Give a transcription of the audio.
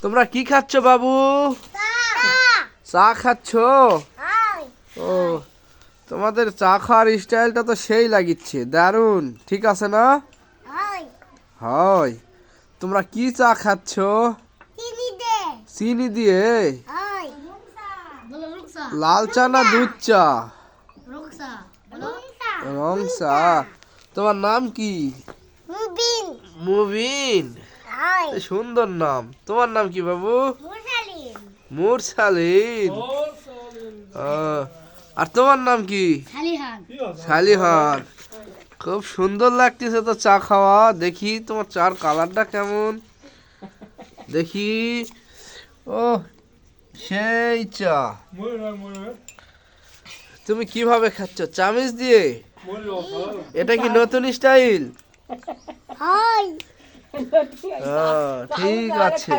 তোমরা কি খাচ্ছ বাবু? চা খাচ্ছ? ও, তোমাদের চা খাওয়ার স্টাইলটা তো সেই লাগিচ্ছে, দারুণ। ঠিক আছে না? হয়। তোমরা কি চা খাচ্ছ? চিনি দিয়ে? লাল চা না দুধ চা? রং চা। তোমার নাম কি? মুবিন। সুন্দর নাম। তোমার নাম কি বাবু? মুরসালিন। আর তোমার নাম কি? শালিহান। খুব সুন্দর লাগতেছে তো চা খাওয়া। দেখি তোমার চার কালারটা কেমন, দেখি। ও, সেই চা। তুমি কিভাবে খাচ্ছ? চামচ দিয়ে? এটা কি নতুন স্টাইল? ঠিক আছে।